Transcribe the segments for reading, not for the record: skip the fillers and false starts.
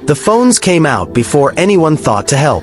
The phones came out before anyone thought to help.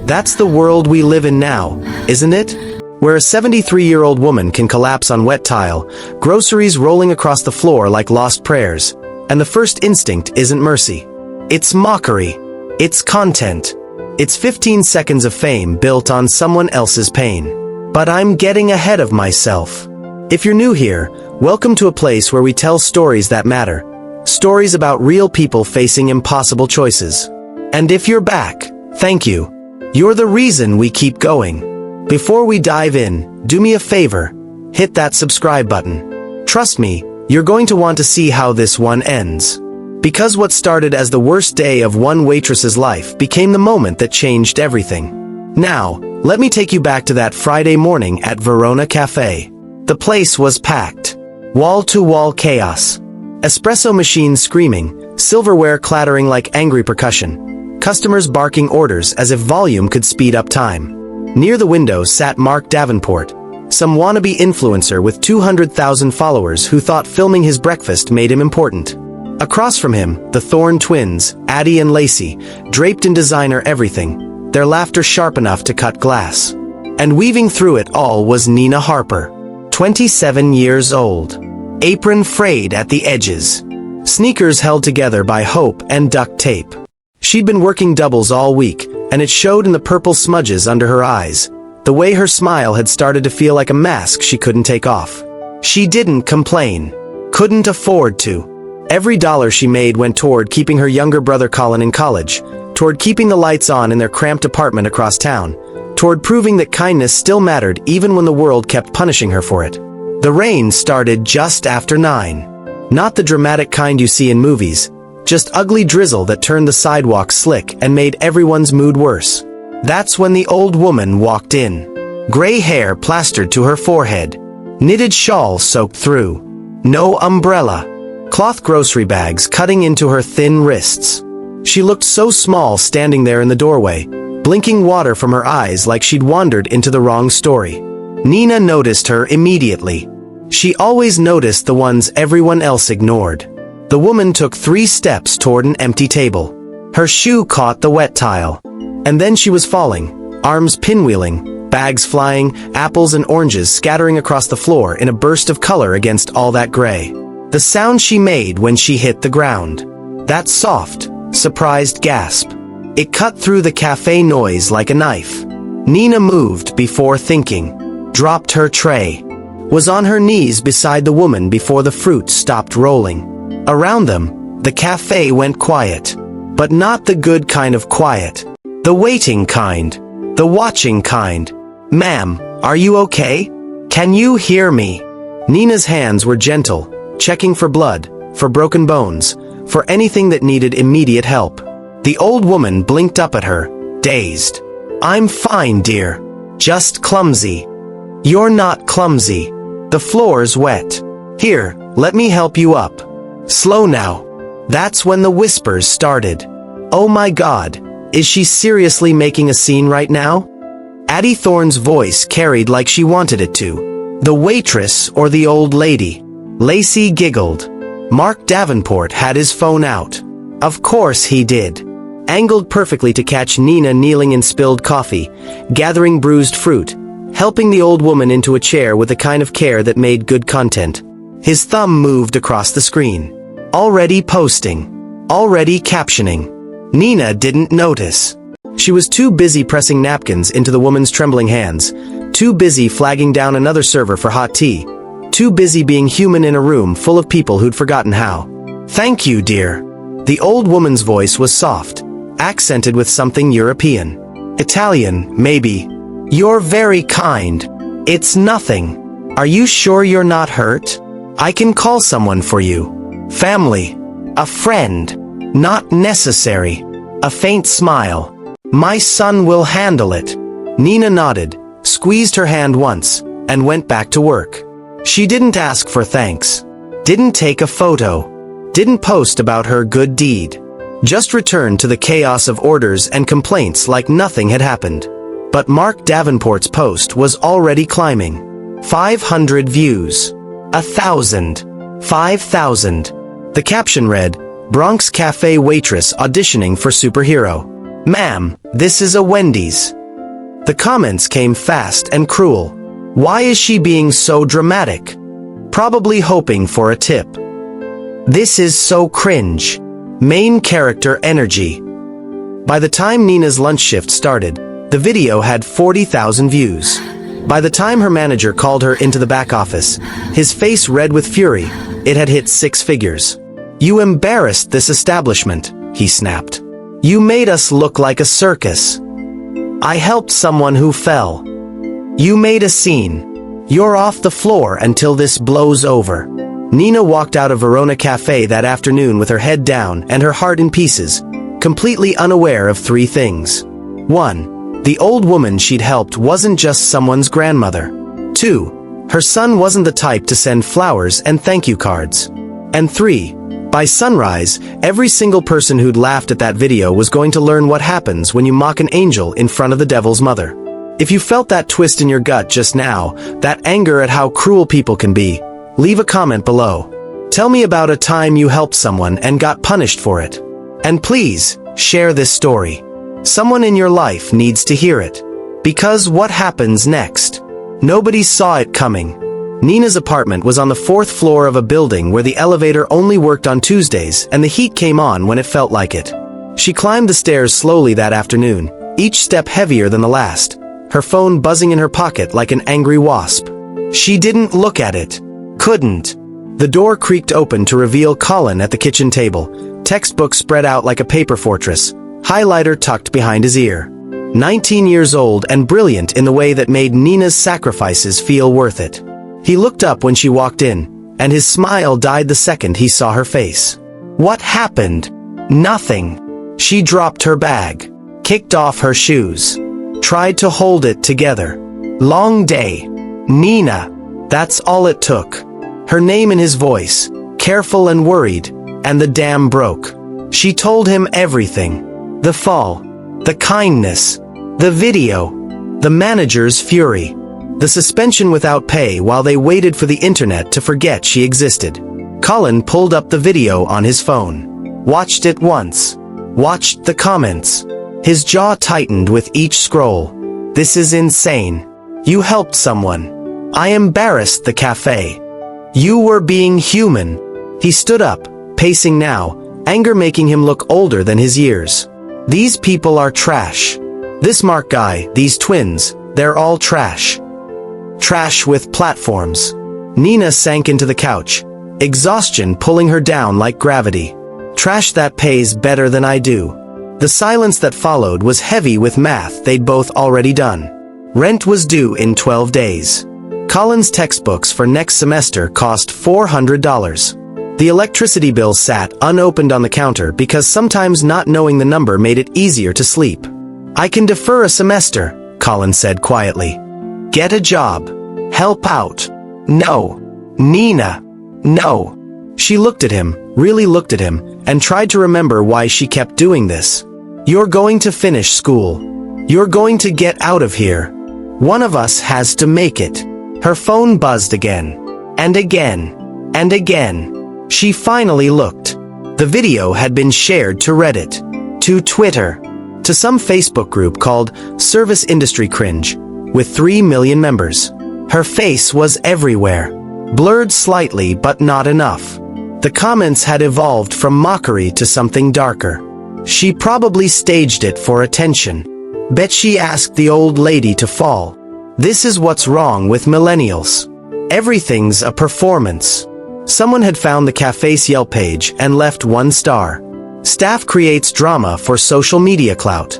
That's the world we live in now, isn't it? Where a 73-year-old woman can collapse on wet tile, groceries rolling across the floor like lost prayers, and the first instinct isn't mercy. It's mockery. It's content. It's 15 seconds of fame built on someone else's pain. But I'm getting ahead of myself. If you're new here, welcome to a place where we tell stories that matter. Stories about real people facing impossible choices. And if you're back, thank you. You're the reason we keep going. Before we dive in, do me a favor. Hit that subscribe button. Trust me, you're going to want to see how this one ends. Because what started as the worst day of one waitress's life became the moment that changed everything. Now, let me take you back to that Friday morning at Verona Cafe. The place was packed. Wall-to-wall chaos. Espresso machines screaming, silverware clattering like angry percussion, customers barking orders as if volume could speed up time. Near the window sat Mark Davenport, some wannabe influencer with 200,000 followers who thought filming his breakfast made him important. Across from him, the Thorne twins, Addie and Lacey, draped in designer everything, their laughter sharp enough to cut glass. And weaving through it all was Nina Harper, 27 years old. Apron frayed at the edges. Sneakers held together by hope and duct tape. She'd been working doubles all week, and it showed in the purple smudges under her eyes. The way her smile had started to feel like a mask she couldn't take off. She didn't complain. Couldn't afford to. Every dollar she made went toward keeping her younger brother Colin in college, toward keeping the lights on in their cramped apartment across town, toward proving that kindness still mattered even when the world kept punishing her for it. The rain started just after 9. Not the dramatic kind you see in movies, just ugly drizzle that turned the sidewalk slick and made everyone's mood worse. That's when the old woman walked in. Gray hair plastered to her forehead. Knitted shawl soaked through. No umbrella. Cloth grocery bags cutting into her thin wrists. She looked so small standing there in the doorway, blinking water from her eyes like she'd wandered into the wrong story. Nina noticed her immediately. She always noticed the ones everyone else ignored. The woman took 3 steps toward an empty table. Her shoe caught the wet tile. And then she was falling, arms pinwheeling, bags flying, apples and oranges scattering across the floor in a burst of color against all that gray. The sound she made when she hit the ground. That soft, surprised gasp. It cut through the cafe noise like a knife. Nina moved before thinking. Dropped her tray. Was on her knees beside the woman before the fruit stopped rolling. Around them, the cafe went quiet. But not the good kind of quiet. The waiting kind. The watching kind. Ma'am, are you okay? Can you hear me? Nina's hands were gentle, checking for blood, for broken bones, for anything that needed immediate help. The old woman blinked up at her, dazed. I'm fine, dear. Just clumsy. You're not clumsy. The floor's wet. Here, let me help you up. Slow now. That's when the whispers started. Oh my God, is she seriously making a scene right now? Addie Thorne's voice carried like she wanted it to. The waitress or the old lady? Lacey giggled. Mark Davenport had his phone out. Of course he did. Angled perfectly to catch Nina kneeling in spilled coffee, gathering bruised fruit, helping the old woman into a chair with the kind of care that made good content. His thumb moved across the screen. Already posting. Already captioning. Nina didn't notice. She was too busy pressing napkins into the woman's trembling hands, too busy flagging down another server for hot tea, too busy being human in a room full of people who'd forgotten how. Thank you, dear. The old woman's voice was soft, accented with something European. Italian, maybe. You're very kind. It's nothing. Are you sure you're not hurt? I can call someone for you. Family. A friend. Not necessary. A faint smile. My son will handle it. Nina nodded, squeezed her hand once, and went back to work. She didn't ask for thanks. Didn't take a photo. Didn't post about her good deed. Just returned to the chaos of orders and complaints like nothing had happened. But Mark Davenport's post was already climbing. 500 views. 1,000. 5,000. The caption read, Bronx cafe waitress auditioning for superhero. Ma'am, this is a Wendy's. The comments came fast and cruel. Why is she being so dramatic? Probably hoping for a tip. This is so cringe. Main character energy. By the time Nina's lunch shift started, the video had 40,000 views. By the time her manager called her into the back office, his face red with fury, it had hit 6 figures. You embarrassed this establishment, he snapped. You made us look like a circus. I helped someone who fell. You made a scene. You're off the floor until this blows over. Nina walked out of Verona Cafe that afternoon with her head down and her heart in pieces, completely unaware of 3 things. 1. The old woman she'd helped wasn't just someone's grandmother. 2. Her son wasn't the type to send flowers and thank you cards. And 3. By sunrise, every single person who'd laughed at that video was going to learn what happens when you mock an angel in front of the devil's mother. If you felt that twist in your gut just now, that anger at how cruel people can be, leave a comment below. Tell me about a time you helped someone and got punished for it. And please, share this story. Someone in your life needs to hear it. Because what happens next? Nobody saw it coming. Nina's apartment was on the 4th floor of a building where the elevator only worked on Tuesdays and the heat came on when it felt like it. She climbed the stairs slowly that afternoon, each step heavier than the last, her phone buzzing in her pocket like an angry wasp. She didn't look at it. Couldn't. The door creaked open to reveal Colin at the kitchen table, textbook spread out like a paper fortress, highlighter tucked behind his ear. 19 years old and brilliant in the way that made Nina's sacrifices feel worth it. He looked up when she walked in, and his smile died the second he saw her face. What happened? Nothing. She dropped her bag, kicked off her shoes, tried to hold it together. Long day. Nina. That's all it took. Her name in his voice, careful and worried, and the dam broke. She told him everything. The fall, the kindness, the video, the manager's fury, the suspension without pay while they waited for the internet to forget she existed. Colin pulled up the video on his phone, watched it once, watched the comments. His jaw tightened with each scroll. This is insane. You helped someone. I embarrassed the cafe. You were being human. He stood up, pacing now, anger making him look older than his years. These people are trash. This Mark guy, these twins, they're all trash. Trash with platforms. Nina sank into the couch, exhaustion pulling her down like gravity. Trash that pays better than I do. The silence that followed was heavy with math they'd both already done. Rent was due in 12 days. Colin's textbooks for next semester cost $400. The electricity bill sat unopened on the counter because sometimes not knowing the number made it easier to sleep. I can defer a semester, Colin said quietly. Get a job. Help out. No. Nina. No. She looked at him, really looked at him, and tried to remember why she kept doing this. You're going to finish school. You're going to get out of here. One of us has to make it. Her phone buzzed again. And again. And again. She finally looked. The video had been shared to Reddit, to Twitter, to some Facebook group called Service Industry Cringe, with 3 million members. Her face was everywhere, blurred slightly but not enough. The comments had evolved from mockery to something darker. She probably staged it for attention. Bet she asked the old lady to fall. This is what's wrong with millennials. Everything's a performance. Someone had found the cafe's Yelp page and left 1 star. Staff creates drama for social media clout.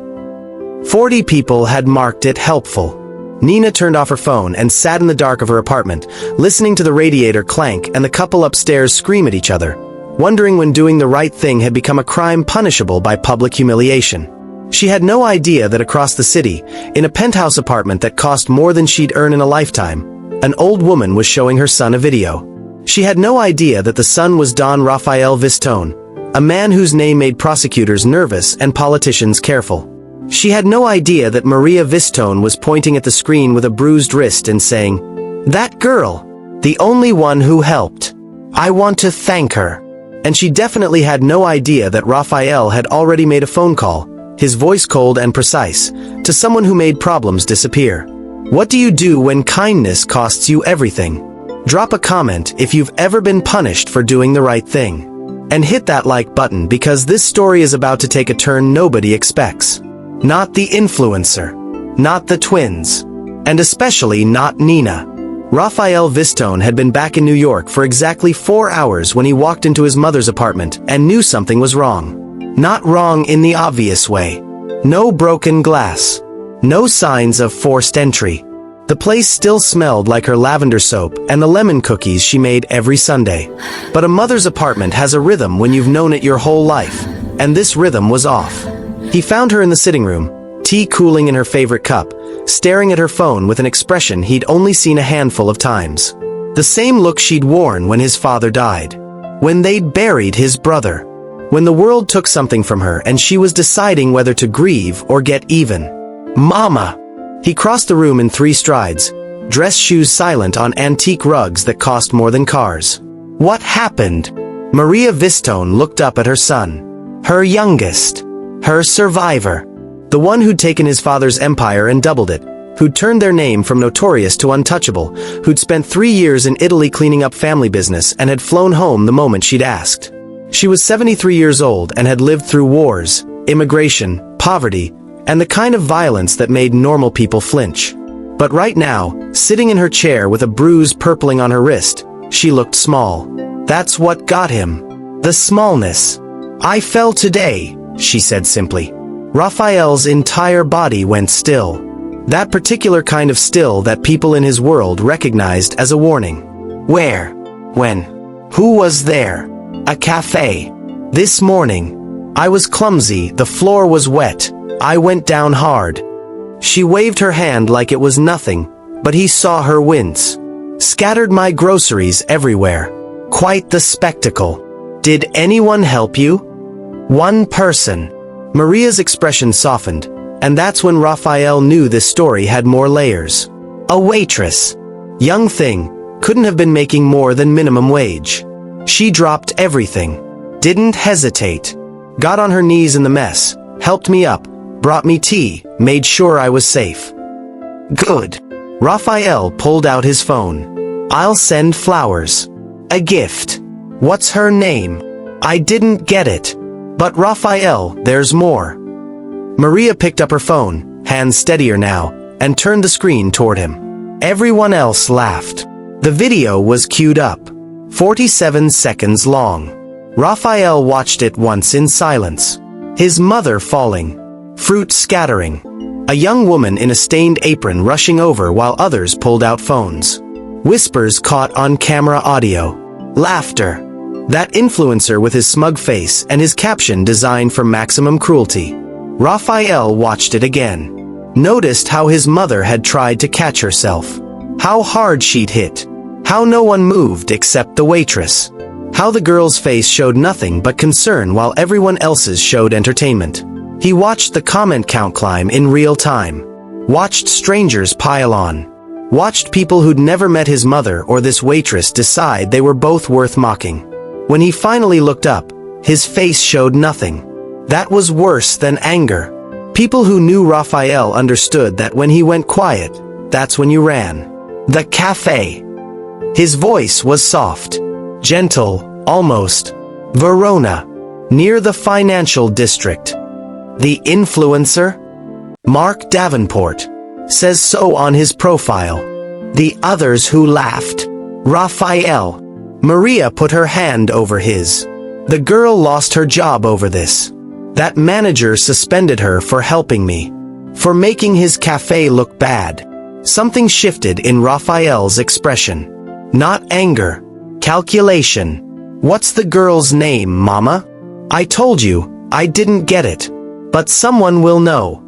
40 people had marked it helpful. Nina turned off her phone and sat in the dark of her apartment, listening to the radiator clank and the couple upstairs scream at each other, wondering when doing the right thing had become a crime punishable by public humiliation. She had no idea that across the city, in a penthouse apartment that cost more than she'd earn in a lifetime, an old woman was showing her son a video. She had no idea that the son was Don Rafael Vistone, a man whose name made prosecutors nervous and politicians careful. She had no idea that Maria Vistone was pointing at the screen with a bruised wrist and saying, "That girl, the only one who helped. I want to thank her." And she definitely had no idea that Rafael had already made a phone call, his voice cold and precise, to someone who made problems disappear. What do you do when kindness costs you everything? Drop a comment if you've ever been punished for doing the right thing. And hit that like button because this story is about to take a turn nobody expects. Not the influencer. Not the twins. And especially not Nina. Rafael Vistone had been back in New York for exactly 4 hours when he walked into his mother's apartment and knew something was wrong. Not wrong in the obvious way. No broken glass. No signs of forced entry. The place still smelled like her lavender soap and the lemon cookies she made every Sunday. But a mother's apartment has a rhythm when you've known it your whole life, and this rhythm was off. He found her in the sitting room, tea cooling in her favorite cup, staring at her phone with an expression he'd only seen a handful of times. The same look she'd worn when his father died. When they'd buried his brother. When the world took something from her and she was deciding whether to grieve or get even. Mama! He crossed the room in 3 strides, dress shoes silent on antique rugs that cost more than cars. What happened? Maria Vistone looked up at her son. Her youngest. Her survivor. The one who'd taken his father's empire and doubled it, who'd turned their name from notorious to untouchable, who'd spent 3 years in Italy cleaning up family business and had flown home the moment she'd asked. She was 73 years old and had lived through wars, immigration, poverty, and the kind of violence that made normal people flinch. But right now, sitting in her chair with a bruise purpling on her wrist, she looked small. That's what got him. The smallness. I fell today, she said simply. Rafael's entire body went still. That particular kind of still that people in his world recognized as a warning. Where? When? Who was there? A cafe. This morning. I was clumsy, the floor was wet. I went down hard. She waved her hand like it was nothing, but he saw her wince. Scattered my groceries everywhere. Quite the spectacle. Did anyone help you? One person. Maria's expression softened, and that's when Rafael knew this story had more layers. A waitress. Young thing, couldn't have been making more than minimum wage. She dropped everything. Didn't hesitate. Got on her knees in the mess, helped me up, brought me tea, made sure I was safe. Good. Rafael pulled out his phone. I'll send flowers. A gift. What's her name? I didn't get it. But Rafael, there's more. Maria picked up her phone, hands steadier now, and turned the screen toward him. Everyone else laughed. The video was queued up. 47 seconds long. Rafael watched it once in silence. His mother falling. Fruit scattering. A young woman in a stained apron rushing over while others pulled out phones. Whispers caught on camera audio. Laughter. That influencer with his smug face and his caption designed for maximum cruelty. Rafael watched it again. Noticed how his mother had tried to catch herself. How hard she'd hit. How no one moved except the waitress. How the girl's face showed nothing but concern while everyone else's showed entertainment. He watched the comment count climb in real time. Watched strangers pile on. Watched people who'd never met his mother or this waitress decide they were both worth mocking. When he finally looked up, his face showed nothing. That was worse than anger. People who knew Rafael understood that when he went quiet, that's when you ran. The cafe. His voice was soft. Gentle, almost. Verona. Near the financial district. The influencer? Mark Davenport. Says so on his profile. The others who laughed. Rafael. Maria put her hand over his. The girl lost her job over this. That manager suspended her for helping me. For making his cafe look bad. Something shifted in Rafael's expression. Not anger. Calculation. What's the girl's name, Mama? I told you, I didn't get it. But someone will know.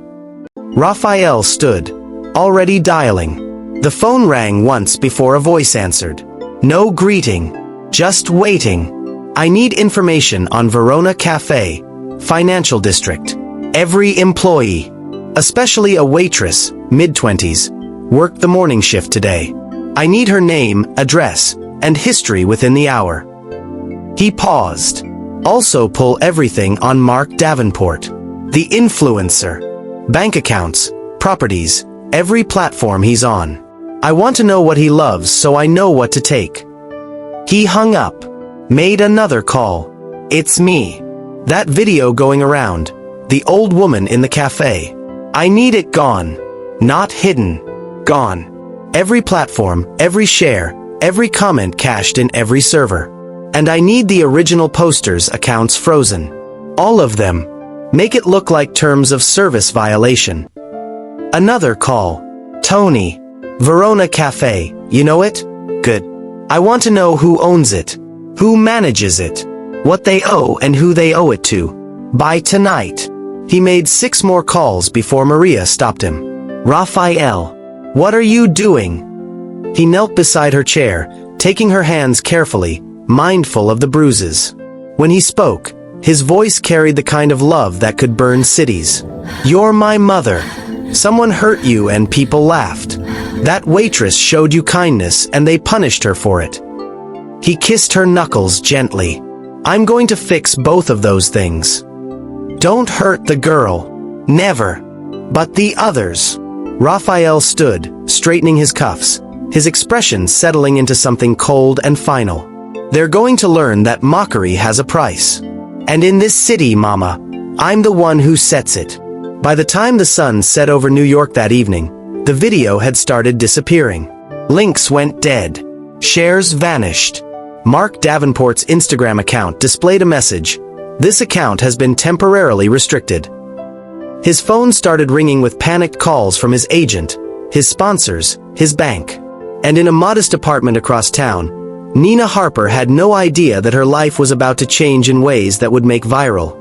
Rafael stood, already dialing. The phone rang once before a voice answered. No greeting, just waiting. I need information on Verona Cafe, Financial District. Every employee, especially a waitress, mid-20s, worked the morning shift today. I need her name, address, and history within the hour. He paused. Also pull everything on Mark Davenport. The influencer. Bank accounts, properties, every platform he's on. I want to know what he loves so I know what to take. He hung up. Made another call. It's me. That video going around. The old woman in the cafe. I need it gone. Not hidden. Gone. Every platform, every share, every comment cached in every server. And I need the original posters accounts frozen. All of them. Make it look like terms of service violation. Another call. Tony. Verona Cafe, you know it? Good. I want to know who owns it. Who manages it. What they owe and who they owe it to. By tonight. He made 6 more calls before Maria stopped him. Rafael. What are you doing? He knelt beside her chair, taking her hands carefully, mindful of the bruises. When he spoke, his voice carried the kind of love that could burn cities. You're my mother. Someone hurt you and people laughed. That waitress showed you kindness and they punished her for it. He kissed her knuckles gently. I'm going to fix both of those things. Don't hurt the girl. Never. But the others. Rafael stood, straightening his cuffs, his expression settling into something cold and final. They're going to learn that mockery has a price. And in this city, Mama, I'm the one who sets it. By the time the sun set over New York that evening, the video had started disappearing. Links went dead. Shares vanished. Mark Davenport's Instagram account displayed a message. This account has been temporarily restricted. His phone started ringing with panicked calls from his agent, his sponsors, his bank. And in a modest apartment across town, Nina Harper had no idea that her life was about to change in ways that would make viral.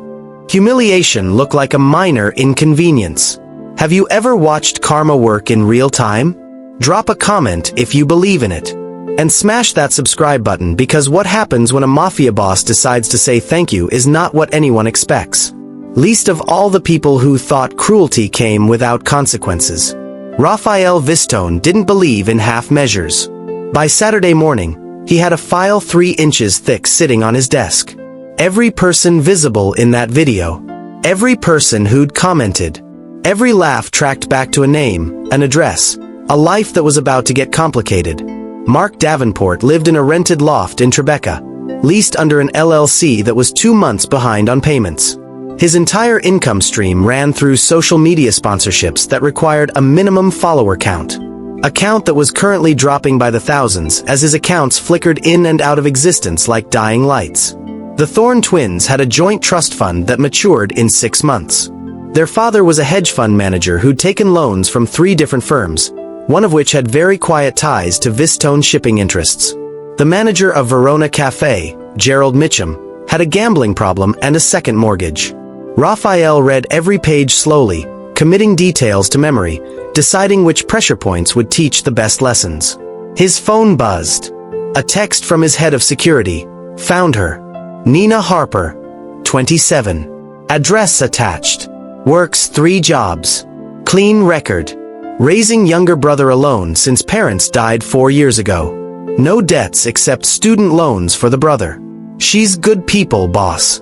Humiliation looked like a minor inconvenience. Have you ever watched karma work in real time? Drop a comment if you believe in it. And smash that subscribe button because what happens when a mafia boss decides to say thank you is not what anyone expects. Least of all the people who thought cruelty came without consequences. Rafael Vistone didn't believe in half measures. By Saturday morning, he had a file 3 inches thick sitting on his desk. Every person visible in that video. Every person who'd commented. Every laugh tracked back to a name, an address, a life that was about to get complicated. Mark Davenport lived in a rented loft in Tribeca, leased under an LLC that was 2 months behind on payments. His entire income stream ran through social media sponsorships that required a minimum follower count. A count that was currently dropping by the thousands as his accounts flickered in and out of existence like dying lights. The Thorne twins had a joint trust fund that matured in 6 months. Their father was a hedge fund manager who'd taken loans from 3 different firms, one of which had very quiet ties to Vistone shipping interests. The manager of Verona Cafe, Gerald Mitchum, had a gambling problem and a second mortgage. Rafael read every page slowly, committing details to memory, deciding which pressure points would teach the best lessons. His phone buzzed. A text from his head of security. Found her. Nina Harper, 27. Address attached. Works 3 jobs. Clean record. Raising younger brother alone since parents died 4 years ago. No debts except student loans for the brother. She's good people, boss.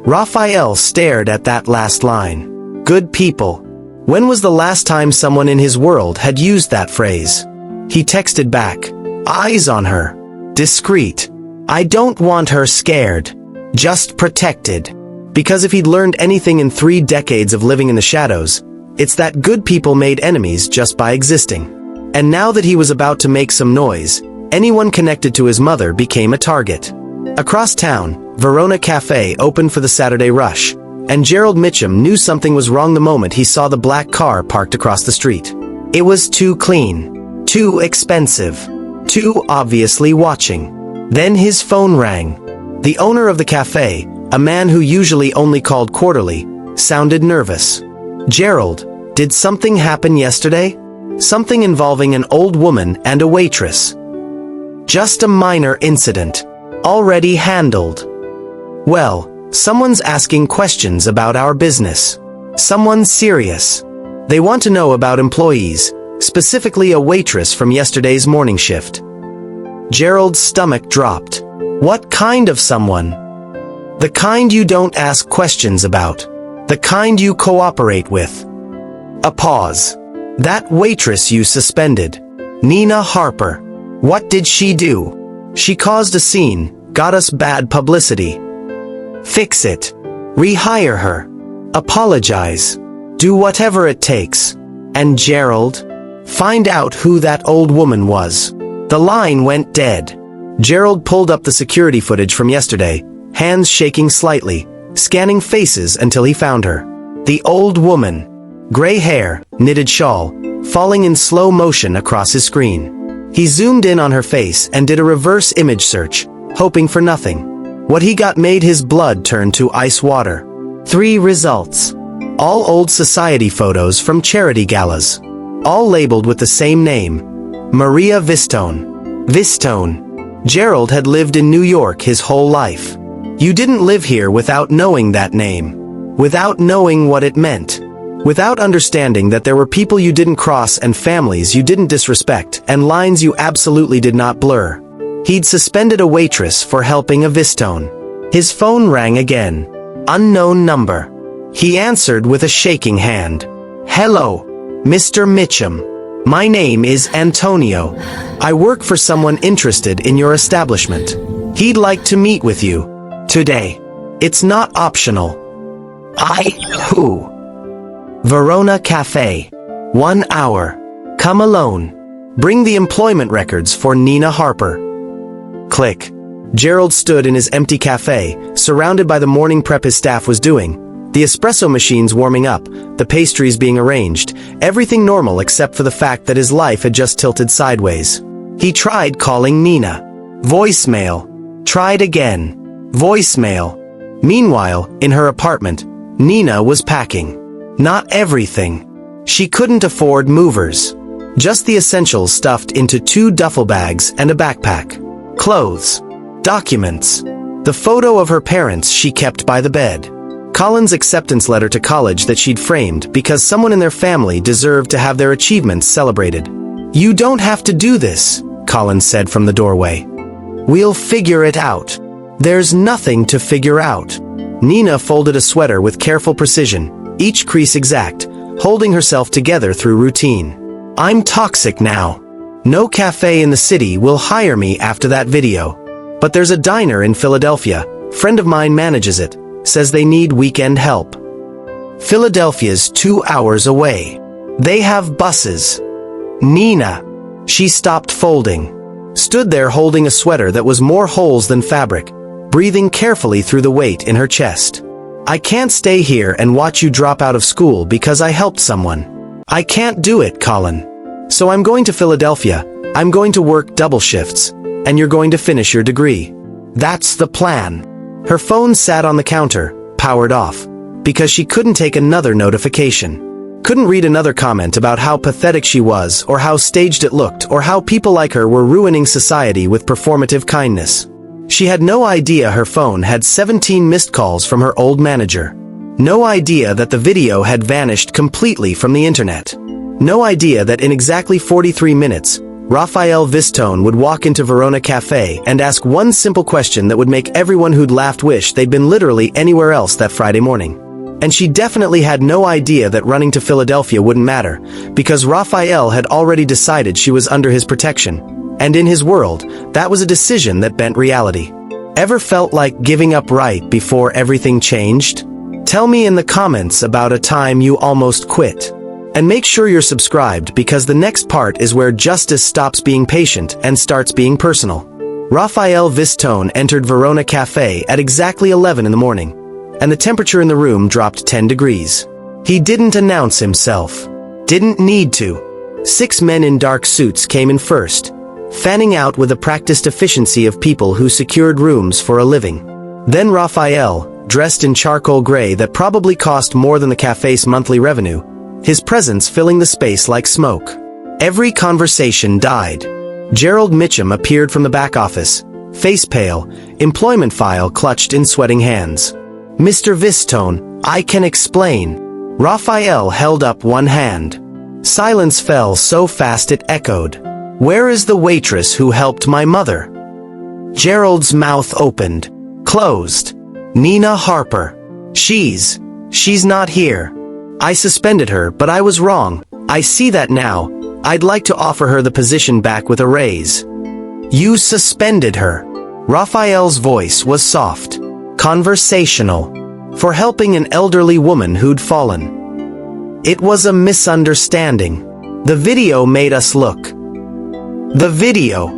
Rafael stared at that last line. Good people. When was the last time someone in his world had used that phrase? He texted back. Eyes on her. Discreet. I don't want her scared. Just protected. Because if he'd learned anything in 3 decades of living in the shadows, it's that good people made enemies just by existing. And now that he was about to make some noise, anyone connected to his mother became a target. Across town, Verona Cafe opened for the Saturday rush, and Gerald Mitchum knew something was wrong the moment he saw the black car parked across the street. It was too clean, too expensive, too obviously watching. Then his phone rang. The owner of the cafe, a man who usually only called quarterly, sounded nervous. Gerald, did something happen yesterday? Something involving an old woman and a waitress. Just a minor incident. Already handled. Well, someone's asking questions about our business. Someone serious. They want to know about employees, specifically a waitress from yesterday's morning shift. Gerald's stomach dropped. What kind of someone? The kind you don't ask questions about. The kind you cooperate with. A pause. That waitress you suspended. Nina Harper. What did she do? She caused a scene, got us bad publicity. Fix it. Rehire her. Apologize. Do whatever it takes. And Gerald? Find out who that old woman was. The line went dead. Gerald pulled up the security footage from yesterday, hands shaking slightly, scanning faces until he found her. The old woman. Gray hair, knitted shawl, falling in slow motion across his screen. He zoomed in on her face and did a reverse image search, hoping for nothing. What he got made his blood turn to ice water. 3 results. All old society photos from charity galas. All labeled with the same name. Maria Vistone. Vistone. Gerald had lived in New York his whole life. You didn't live here without knowing that name. Without knowing what it meant. Without understanding that there were people you didn't cross and families you didn't disrespect and lines you absolutely did not blur. He'd suspended a waitress for helping a Vistone. His phone rang again. Unknown number. He answered with a shaking hand. Hello, Mr. Mitchum. My name is Antonio. I work for someone interested in your establishment. He'd like to meet with you. Today. It's not optional. Who? Verona Café. 1 hour. Come alone. Bring the employment records for Nina Harper. Click. Gerald stood in his empty cafe, surrounded by the morning prep his staff was doing. The espresso machines warming up, the pastries being arranged, everything normal except for the fact that his life had just tilted sideways. He tried calling Nina. Voicemail. Tried again. Voicemail. Meanwhile, in her apartment, Nina was packing. Not everything. She couldn't afford movers. Just the essentials stuffed into 2 duffel bags and a backpack. Clothes. Documents. The photo of her parents she kept by the bed. Colin's acceptance letter to college that she'd framed because someone in their family deserved to have their achievements celebrated. You don't have to do this, Colin said from the doorway. We'll figure it out. There's nothing to figure out. Nina folded a sweater with careful precision, each crease exact, holding herself together through routine. I'm toxic now. No cafe in the city will hire me after that video. But there's a diner in Philadelphia, friend of mine manages it, says they need weekend help. Philadelphia's 2 hours away. They have buses. Nina. She stopped folding. Stood there holding a sweater that was more holes than fabric, breathing carefully through the weight in her chest. I can't stay here and watch you drop out of school because I helped someone. I can't do it, Colin. So I'm going to Philadelphia, I'm going to work double shifts, and you're going to finish your degree. That's the plan. Her phone sat on the counter, powered off, because she couldn't take another notification. Couldn't read another comment about how pathetic she was, or how staged it looked, or how people like her were ruining society with performative kindness. She had no idea her phone had 17 missed calls from her old manager. No idea that the video had vanished completely from the internet. No idea that in exactly 43 minutes, Rafael Vistone would walk into Verona Café and ask one simple question that would make everyone who'd laughed wish they'd been literally anywhere else that Friday morning. And she definitely had no idea that running to Philadelphia wouldn't matter, because Rafael had already decided she was under his protection. And in his world, that was a decision that bent reality. Ever felt like giving up right before everything changed? Tell me in the comments about a time you almost quit. And make sure you're subscribed because the next part is where justice stops being patient and starts being personal. Rafael Vistone entered Verona Café at exactly 11 in the morning, and the temperature in the room dropped 10 degrees. He didn't announce himself. Didn't need to. 6 men in dark suits came in first, fanning out with the practiced efficiency of people who secured rooms for a living. Then Rafael, dressed in charcoal gray that probably cost more than the cafe's monthly revenue, his presence filling the space like smoke. Every conversation died. Gerald Mitchum appeared from the back office, face pale, employment file clutched in sweating hands. Mr. Vistone, I can explain. Rafael held up one hand. Silence fell so fast it echoed. Where is the waitress who helped my mother? Gerald's mouth opened, closed. Nina Harper. She's not here. I suspended her, but I was wrong. I see that now. I'd like to offer her the position back with a raise. You suspended her. Rafael's voice was soft, conversational, for helping an elderly woman who'd fallen. It was a misunderstanding. The video made us look. The video.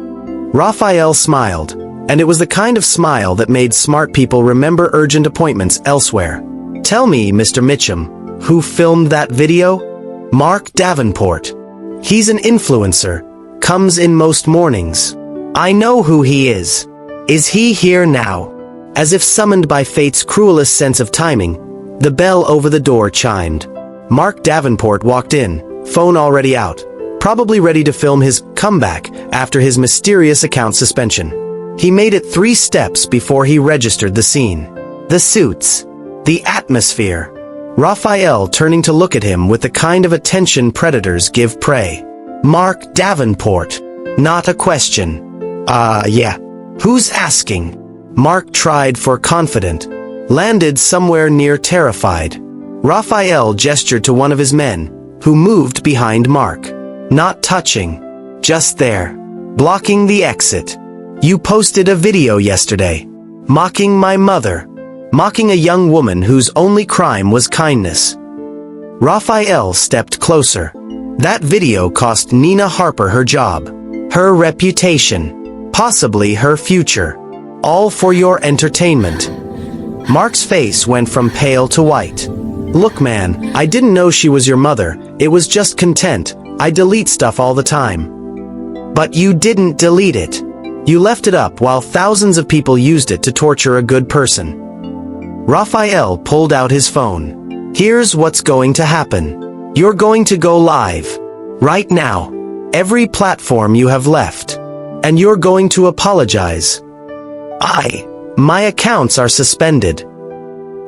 Rafael smiled, and it was the kind of smile that made smart people remember urgent appointments elsewhere. Tell me, Mr. Mitchum, who filmed that video? Mark Davenport. He's an influencer, comes in most mornings. I know who he is. Is he here now? As if summoned by fate's cruelest sense of timing, the bell over the door chimed. Mark Davenport walked in, phone already out, probably ready to film his comeback after his mysterious account suspension. He made it 3 steps before he registered the scene. The suits. The atmosphere. Rafael turning to look at him with the kind of attention predators give prey. Mark Davenport. Not a question. Yeah. Who's asking? Mark tried for confident. Landed somewhere near terrified. Rafael gestured to one of his men, who moved behind Mark. Not touching. Just there. Blocking the exit. You posted a video yesterday. Mocking my mother. Mocking a young woman whose only crime was kindness. Rafael stepped closer. That video cost Nina Harper her job. Her reputation. Possibly her future. All for your entertainment. Mark's face went from pale to white. Look man, I didn't know she was your mother, it was just content, I delete stuff all the time. But you didn't delete it. You left it up while thousands of people used it to torture a good person. Rafael pulled out his phone. Here's what's going to happen. You're going to go live. Right now. Every platform you have left. And you're going to apologize. My accounts are suspended.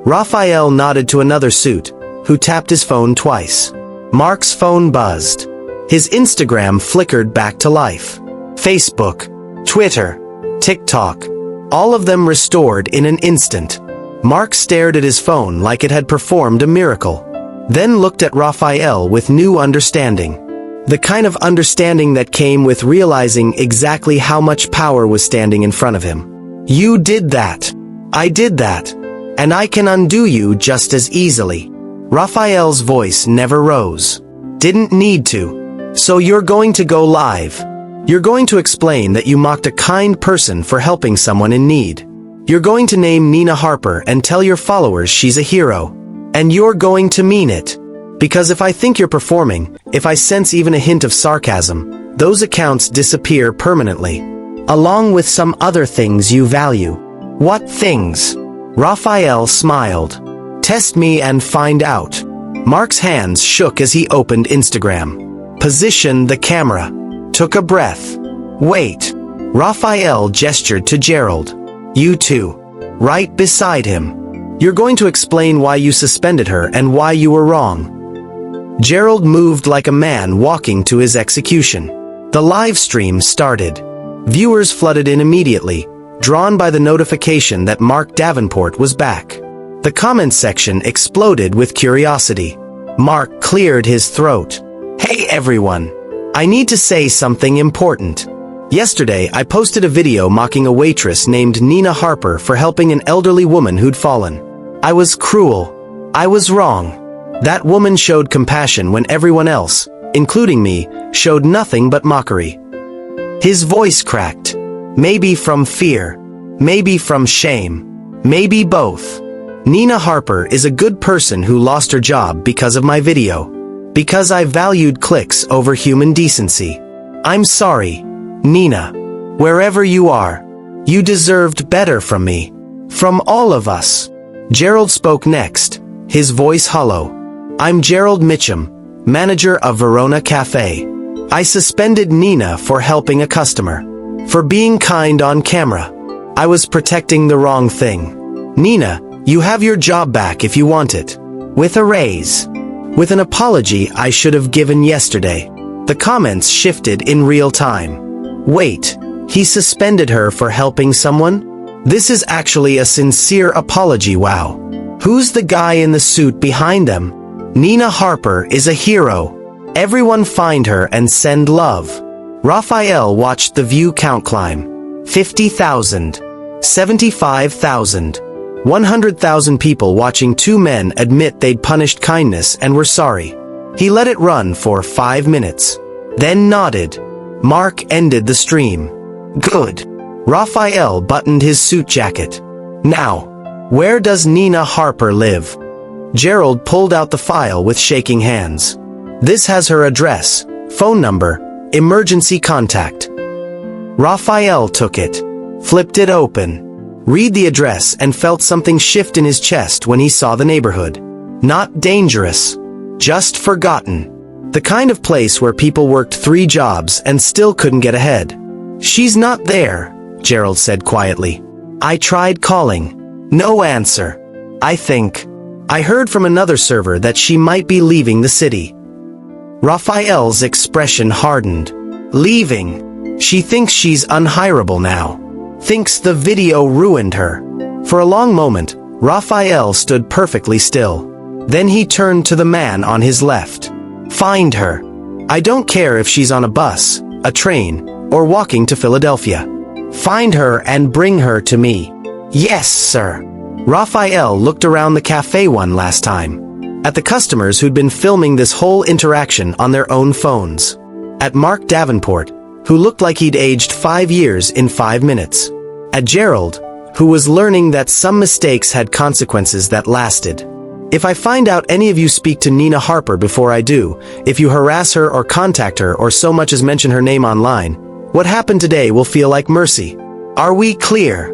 Rafael nodded to another suit, who tapped his phone twice. Mark's phone buzzed. His Instagram flickered back to life. Facebook, Twitter, TikTok, all of them restored in an instant. Mark stared at his phone like it had performed a miracle, then looked at Rafael with new understanding. The kind of understanding that came with realizing exactly how much power was standing in front of him. You did that. I did that. And I can undo you just as easily. Rafael's voice never rose. Didn't need to. So you're going to go live. You're going to explain that you mocked a kind person for helping someone in need. You're going to name Nina Harper and tell your followers she's a hero. And you're going to mean it. Because if I think you're performing, if I sense even a hint of sarcasm, those accounts disappear permanently. Along with some other things you value. What things? Rafael smiled. Test me and find out. Mark's hands shook as he opened Instagram. Positioned the camera. Took a breath. Wait. Rafael gestured to Gerald. You two. Right beside him. You're going to explain why you suspended her and why you were wrong. Gerald moved like a man walking to his execution. The live stream started. Viewers flooded in immediately, drawn by the notification that Mark Davenport was back. The comments section exploded with curiosity. Mark cleared his throat. Hey everyone! I need to say something important. Yesterday, I posted a video mocking a waitress named Nina Harper for helping an elderly woman who'd fallen. I was cruel. I was wrong. That woman showed compassion when everyone else, including me, showed nothing but mockery. His voice cracked. Maybe from fear. Maybe from shame. Maybe both. Nina Harper is a good person who lost her job because of my video. Because I valued clicks over human decency. I'm sorry, Nina. Wherever you are, you deserved better from me. From all of us. Gerald spoke next, his voice hollow. I'm Gerald Mitchum, manager of Verona Café. I suspended Nina for helping a customer. For being kind on camera. I was protecting the wrong thing. Nina, you have your job back if you want it. With a raise. With an apology I should have given yesterday. The comments shifted in real time. Wait, He suspended her for helping someone? This is actually a sincere apology, wow. Who's the guy in the suit behind them? Nina Harper is a hero. Everyone find her and send love. Rafael watched the view count climb. 50,000. 75,000. 100,000 people watching two men admit they'd punished kindness and were sorry. He let it run for 5 minutes. Then nodded. Mark ended the stream. Good. Rafael buttoned his suit jacket. Now, where does Nina Harper live? Gerald pulled out the file with shaking hands. This has her address, phone number, emergency contact. Rafael took it, flipped it open. Read the address and felt something shift in his chest when he saw the neighborhood. Not dangerous. Just forgotten. The kind of place where people worked 3 jobs and still couldn't get ahead. She's not there, Gerald said quietly. I tried calling. No answer. I heard from another server that she might be leaving the city. Rafael's expression hardened. Leaving. She thinks she's unhireable now. Thinks the video ruined her. For a long moment, Rafael stood perfectly still. Then he turned to the man on his left. Find her. I don't care if she's on a bus, a train, or walking to Philadelphia. Find her and bring her to me. Yes, sir. Rafael looked around the cafe one last time. At the customers who'd been filming this whole interaction on their own phones. At Mark Davenport, who looked like he'd aged 5 years in 5 minutes. At Gerald, who was learning that some mistakes had consequences that lasted. If I find out any of you speak to Nina Harper before I do, if you harass her or contact her or so much as mention her name online, what happened today will feel like mercy. Are we clear?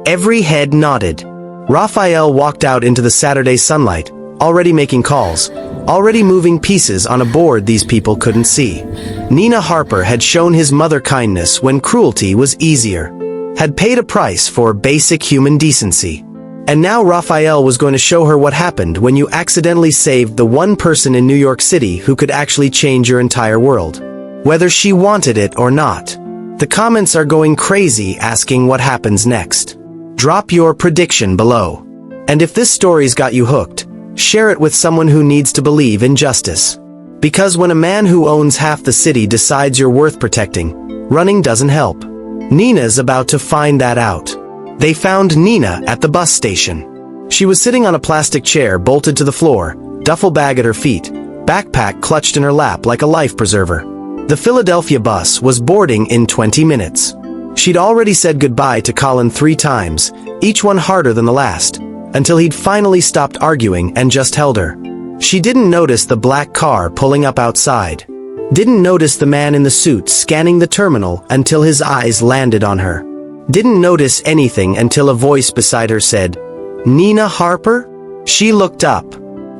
Every head nodded. Rafael walked out into the Saturday sunlight, already making calls, already moving pieces on a board these people couldn't see. Nina Harper had shown his mother kindness when cruelty was easier. Had paid a price for basic human decency. And now Rafael was going to show her what happened when you accidentally saved the one person in New York City who could actually change your entire world. Whether she wanted it or not. The comments are going crazy asking what happens next. Drop your prediction below. And if this story's got you hooked, share it with someone who needs to believe in justice. Because when a man who owns half the city decides you're worth protecting, running doesn't help. Nina's about to find that out. They found Nina at the bus station. She was sitting on a plastic chair bolted to the floor, duffel bag at her feet, backpack clutched in her lap like a life preserver. The Philadelphia bus was boarding in 20 minutes. She'd already said goodbye to Colin 3 times, each one harder than the last, until he'd finally stopped arguing and just held her. She didn't notice the black car pulling up outside. Didn't notice the man in the suit scanning the terminal until his eyes landed on her. Didn't notice anything until a voice beside her said, Nina Harper? She looked up.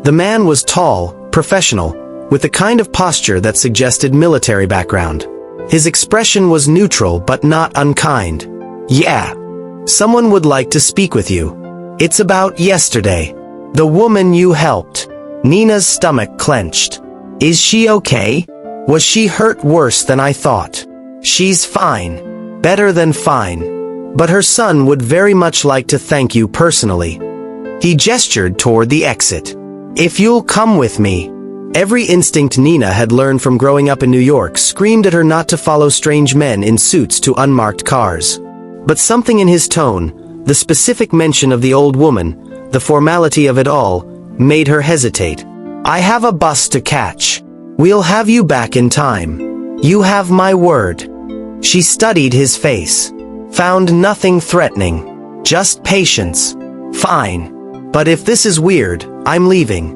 The man was tall, professional, with the kind of posture that suggested military background. His expression was neutral but not unkind. Yeah. Someone would like to speak with you. It's about yesterday. The woman you helped. Nina's stomach clenched. Is she okay? Was she hurt worse than I thought? She's fine. Better than fine. But her son would very much like to thank you personally. He gestured toward the exit. If you'll come with me. Every instinct Nina had learned from growing up in New York screamed at her not to follow strange men in suits to unmarked cars. But something in his tone, the specific mention of the old woman, the formality of it all, made her hesitate. I have a bus to catch. We'll have you back in time. You have my word. She studied his face. Found nothing threatening. Just patience. Fine. But if this is weird, I'm leaving.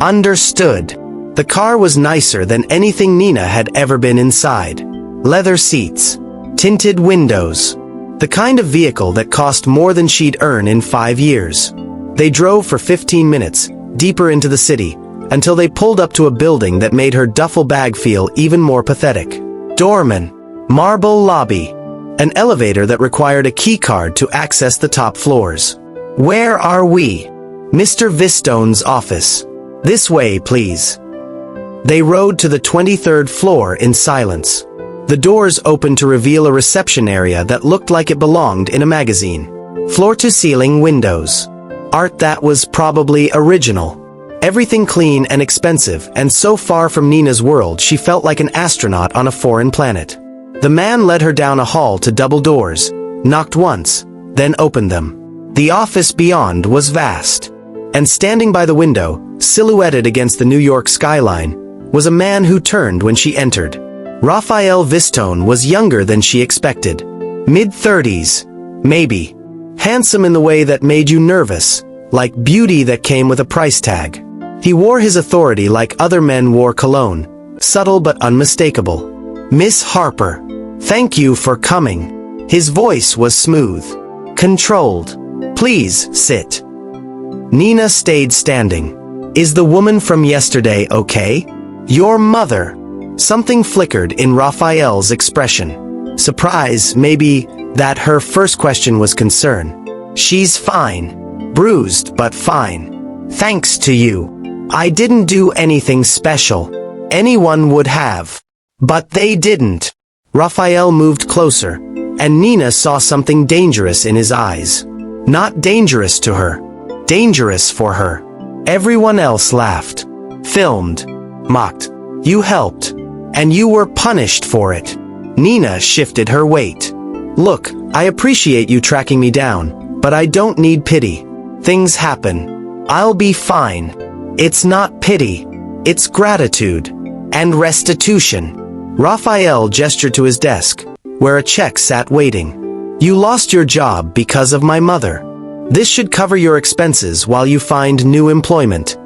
Understood. The car was nicer than anything Nina had ever been inside. Leather seats. Tinted windows. The kind of vehicle that cost more than she'd earn in 5 years. They drove for 15 minutes, deeper into the city, until they pulled up to a building that made her duffel bag feel even more pathetic. Doorman. Marble lobby. An elevator that required a keycard to access the top floors. Where are we? Mr. Vistone's office. This way, please. They rode to the 23rd floor in silence. The doors opened to reveal a reception area that looked like it belonged in a magazine. Floor-to-ceiling windows. Art that was probably original. Everything clean and expensive, and so far from Nina's world she felt like an astronaut on a foreign planet. The man led her down a hall to double doors, knocked once, then opened them. The office beyond was vast. And standing by the window, silhouetted against the New York skyline, was a man who turned when she entered. Rafael Vistone was younger than she expected. Mid-30s, maybe. Handsome in the way that made you nervous, like beauty that came with a price tag. He wore his authority like other men wore cologne, subtle but unmistakable. "Miss Harper, thank you for coming." His voice was smooth, controlled. "Please, sit." Nina stayed standing. "Is the woman from yesterday okay?" "Your mother." Something flickered in Rafael's expression. Surprise, maybe, that her first question was concern. "She's fine. Bruised, but fine. Thanks to you. I didn't do anything special. Anyone would have. But they didn't." Rafael moved closer, and Nina saw something dangerous in his eyes. Not dangerous to her. Dangerous for her. Everyone else laughed. Filmed. Mocked. "You helped. And you were punished for it." Nina shifted her weight. "Look, I appreciate you tracking me down, but I don't need pity. Things happen. I'll be fine." "It's not pity. It's gratitude. And restitution." Rafael gestured to his desk, where a check sat waiting. "You lost your job because of my mother. This should cover your expenses while you find new employment."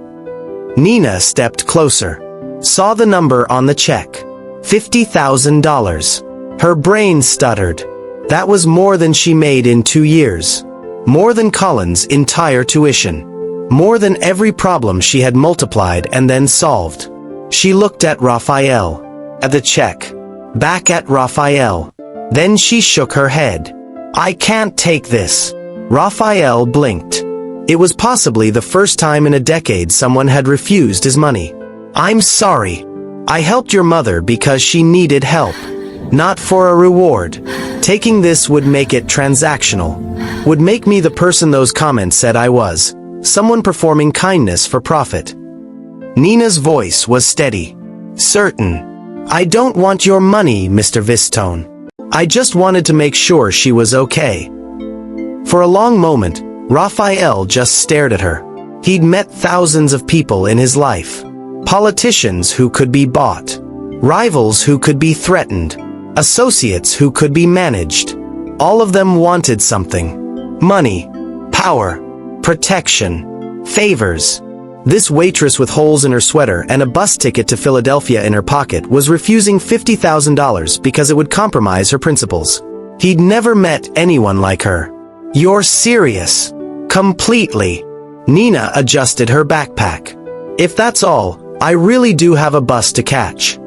Nina stepped closer. Saw the number on the check. $50,000. Her brain stuttered. That was more than she made in 2 years. More than Colin's entire tuition. More than every problem she had multiplied and then solved. She looked at Rafael. At the check. Back at Rafael. Then she shook her head. "I can't take this." Rafael blinked. It was possibly the first time in a decade someone had refused his money. "I'm sorry. I helped your mother because she needed help. Not for a reward. Taking this would make it transactional. Would make me the person those comments said I was. Someone performing kindness for profit." Nina's voice was steady. "Certain. I don't want your money, Mr. Vistone. I just wanted to make sure she was okay." For a long moment, Rafael just stared at her. He'd met thousands of people in his life. Politicians who could be bought. Rivals who could be threatened. Associates who could be managed. All of them wanted something. Money. Power. Protection. Favors. This waitress with holes in her sweater and a bus ticket to Philadelphia in her pocket was refusing $50,000 because it would compromise her principles. He'd never met anyone like her. "You're serious." "Completely." Nina adjusted her backpack. "If that's all, I really do have a bus to catch."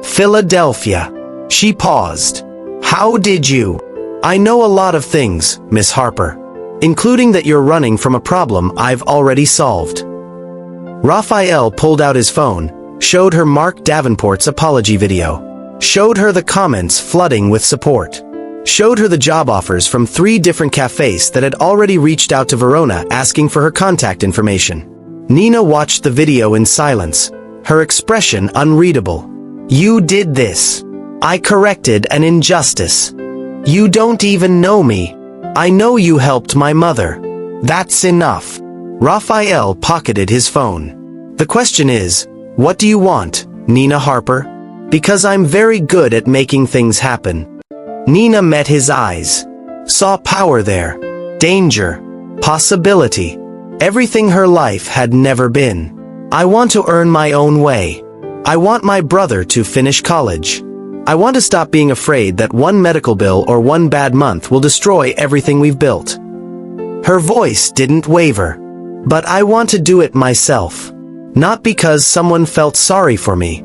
"Philadelphia." She paused. "How did you?" "I know a lot of things, Miss Harper. Including that you're running from a problem I've already solved." Rafael pulled out his phone, showed her Mark Davenport's apology video. Showed her the comments flooding with support. Showed her the job offers from 3 different cafes that had already reached out to Verona asking for her contact information. Nina watched the video in silence, her expression unreadable. "You did this. I corrected an injustice. You don't even know me. I know you helped my mother. That's enough." Rafael pocketed his phone. "The question is, what do you want, Nina Harper? Because I'm very good at making things happen." Nina met his eyes. Saw power there. Danger. Possibility. Everything her life had never been. "I want to earn my own way. I want my brother to finish college. I want to stop being afraid that one medical bill or one bad month will destroy everything we've built." Her voice didn't waver. "But I want to do it myself. Not because someone felt sorry for me."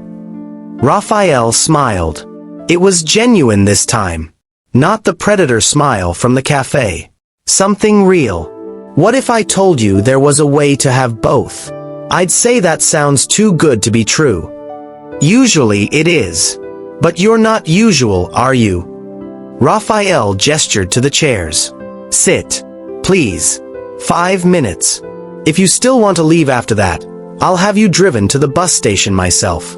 Rafael smiled. It was genuine this time. Not the predator smile from the cafe. Something real. "What if I told you there was a way to have both?" "I'd say that sounds too good to be true." "Usually it is. But you're not usual, are you? Rafael gestured to the chairs. Sit. Please. 5 minutes. If you still want to leave after that, I'll have you driven to the bus station myself.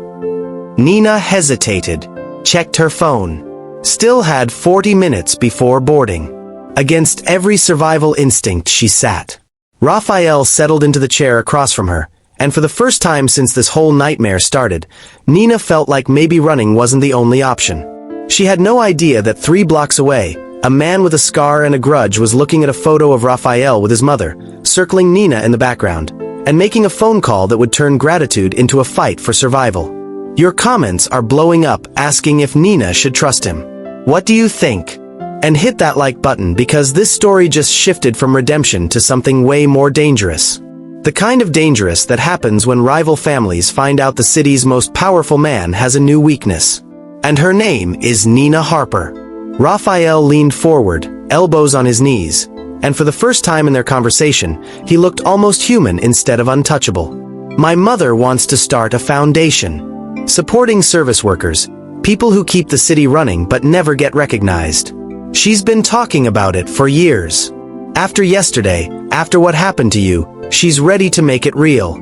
Nina hesitated, checked her phone. Still had 40 minutes before boarding. Against every survival instinct, she sat. Rafael settled into the chair across from her, and for the first time since this whole nightmare started, Nina felt like maybe running wasn't the only option. She had no idea that 3 blocks away, a man with a scar and a grudge was looking at a photo of Rafael with his mother, circling Nina in the background, and making a phone call that would turn gratitude into a fight for survival. Your comments are blowing up asking if Nina should trust him. What do you think? And hit that like button because this story just shifted from redemption to something way more dangerous. The kind of dangerous that happens when rival families find out the city's most powerful man has a new weakness. And her name is Nina Harper. Rafael leaned forward, elbows on his knees, and for the first time in their conversation, he looked almost human instead of untouchable. My mother wants to start a foundation. Supporting service workers, people who keep the city running but never get recognized. She's been talking about it for years. After yesterday, after what happened to you, she's ready to make it real.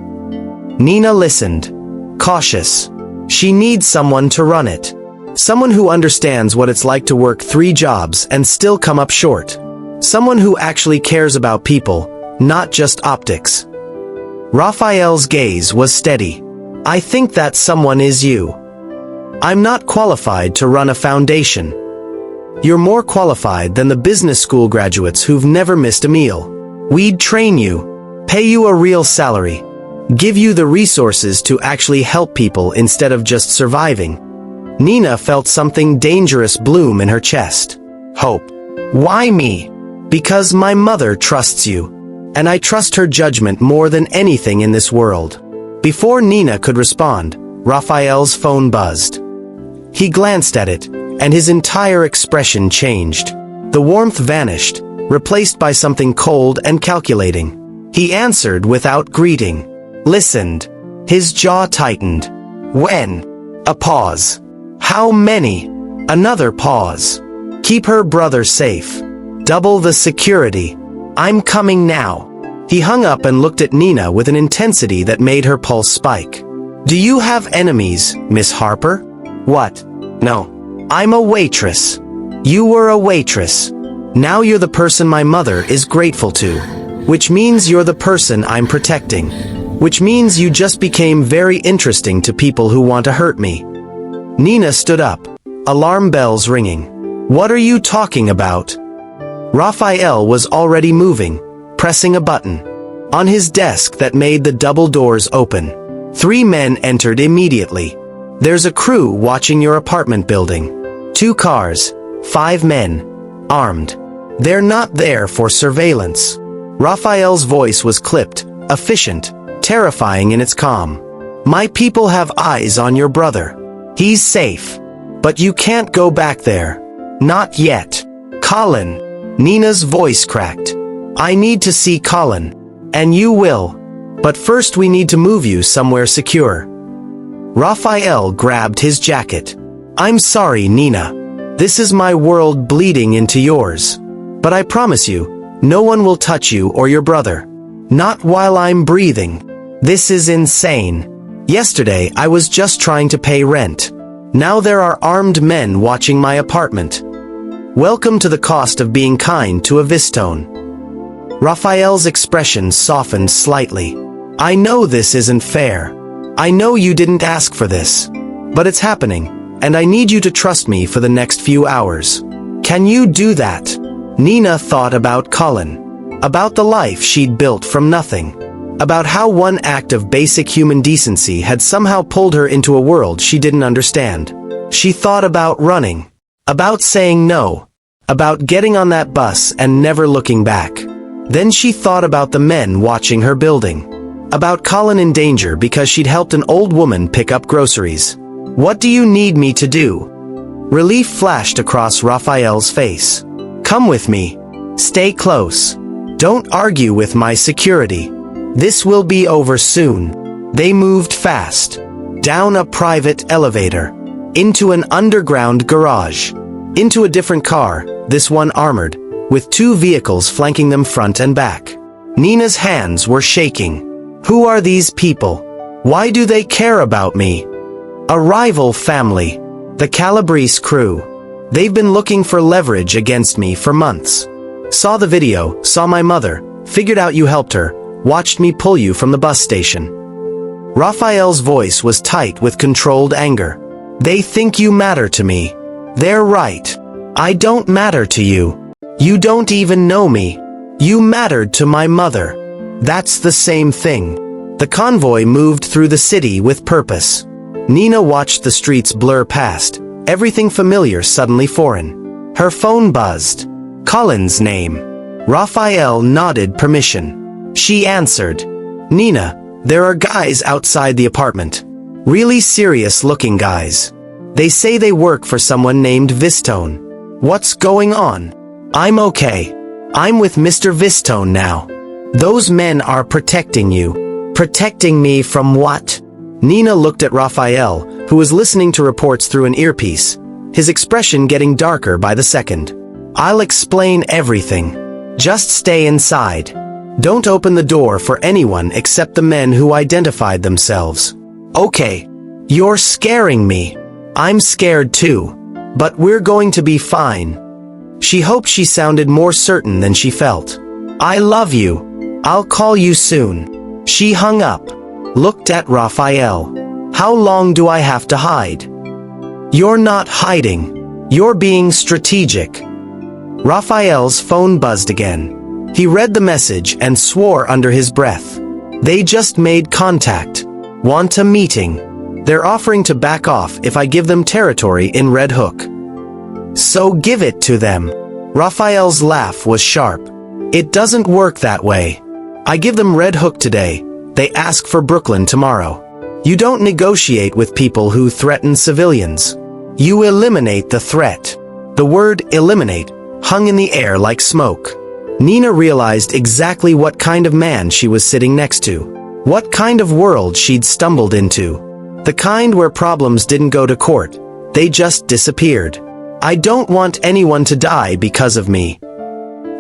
Nina listened, cautious. She needs someone to run it. Someone who understands what it's like to work 3 jobs and still come up short. Someone who actually cares about people, not just optics. Rafael's gaze was steady. I think that someone is you. I'm not qualified to run a foundation. You're more qualified than the business school graduates who've never missed a meal. We'd train you, pay you a real salary, give you the resources to actually help people instead of just surviving. Nina felt something dangerous bloom in her chest. Hope. Why me? Because my mother trusts you, and I trust her judgment more than anything in this world. Before Nina could respond, Rafael's phone buzzed. He glanced at it, and his entire expression changed. The warmth vanished, replaced by something cold and calculating. He answered without greeting. Listened. His jaw tightened. When? A pause. How many? Another pause. Keep her brother safe. Double the security. I'm coming now. He hung up and looked at Nina with an intensity that made her pulse spike. Do you have enemies, Miss Harper? What? No. I'm a waitress. You were a waitress. Now you're the person my mother is grateful to. Which means you're the person I'm protecting. Which means you just became very interesting to people who want to hurt me. Nina stood up. Alarm bells ringing. What are you talking about? Rafael was already moving, pressing a button. On his desk that made the double doors open. 3 men entered immediately. There's a crew watching your apartment building. 2 cars, 5 men, armed. They're not there for surveillance. Rafael's voice was clipped, efficient, terrifying in its calm. My people have eyes on your brother. He's safe. But you can't go back there. Not yet. Colin. Nina's voice cracked. I need to see Colin. And you will. But first we need to move you somewhere secure. Rafael grabbed his jacket. I'm sorry, Nina. This is my world bleeding into yours. But I promise you, no one will touch you or your brother. Not while I'm breathing. This is insane. Yesterday I was just trying to pay rent. Now there are armed men watching my apartment. Welcome to the cost of being kind to a Vistone. Rafael's expression softened slightly. I know this isn't fair. I know you didn't ask for this. But it's happening, and I need you to trust me for the next few hours. Can you do that? Nina thought about Colin. About the life she'd built from nothing. About how one act of basic human decency had somehow pulled her into a world she didn't understand. She thought about running. About saying no. About getting on that bus and never looking back. Then she thought about the men watching her building. About Colin in danger because she'd helped an old woman pick up groceries. What do you need me to do? Relief flashed across Rafael's face. Come with me. Stay close. Don't argue with my security. This will be over soon. They moved fast. Down a private elevator. into an underground garage, into a different car, this one armored, with 2 vehicles flanking them front and back. Nina's hands were shaking. Who are these people? Why do they care about me? A rival family. The Calabrese crew. They've been looking for leverage against me for months. Saw the video, saw my mother, figured out you helped her, watched me pull you from the bus station. Rafael's voice was tight with controlled anger. They think you matter to me. They're right. I don't matter to you. You don't even know me. You mattered to my mother. That's the same thing. The convoy moved through the city with purpose. Nina watched the streets blur past, everything familiar suddenly foreign. Her phone buzzed. Colin's name. Rafael nodded permission. She answered. Nina, there are guys outside the apartment. Really serious-looking guys. They say they work for someone named Vistone. What's going on? I'm okay. I'm with Mr. Vistone now. Those men are protecting you. Protecting me from what? Nina looked at Rafael, who was listening to reports through an earpiece, his expression getting darker by the second. I'll explain everything. Just stay inside. Don't open the door for anyone except the men who identified themselves. Okay. You're scaring me. I'm scared too. But we're going to be fine. She hoped she sounded more certain than she felt. I love you. I'll call you soon. She hung up, looked at Rafael. How long do I have to hide? You're not hiding. You're being strategic. Rafael's phone buzzed again. He read the message and swore under his breath. They just made contact. Want a meeting. They're offering to back off if I give them territory in Red Hook. So give it to them. Rafael's laugh was sharp. It doesn't work that way. I give them Red Hook today. They ask for Brooklyn tomorrow. You don't negotiate with people who threaten civilians. You eliminate the threat. The word eliminate hung in the air like smoke. Nina realized exactly what kind of man she was sitting next to. What kind of world she'd stumbled into. The kind where problems didn't go to court. They just disappeared. I don't want anyone to die because of me.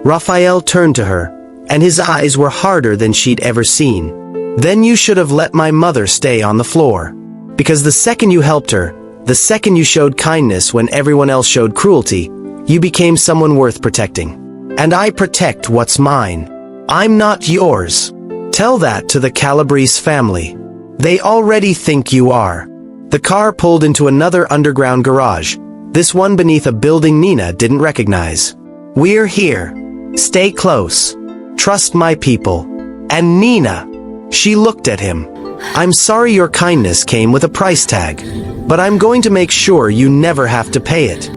Rafael turned to her, and his eyes were harder than she'd ever seen. Then you should have let my mother stay on the floor. Because the second you helped her, the second you showed kindness when everyone else showed cruelty, you became someone worth protecting. And I protect what's mine. I'm not yours. Tell that to the Calabrese family. They already think you are. The car pulled into another underground garage, this one beneath a building Nina didn't recognize. We're here. Stay close. Trust my people. And Nina. She looked at him. I'm sorry your kindness came with a price tag, but I'm going to make sure you never have to pay it.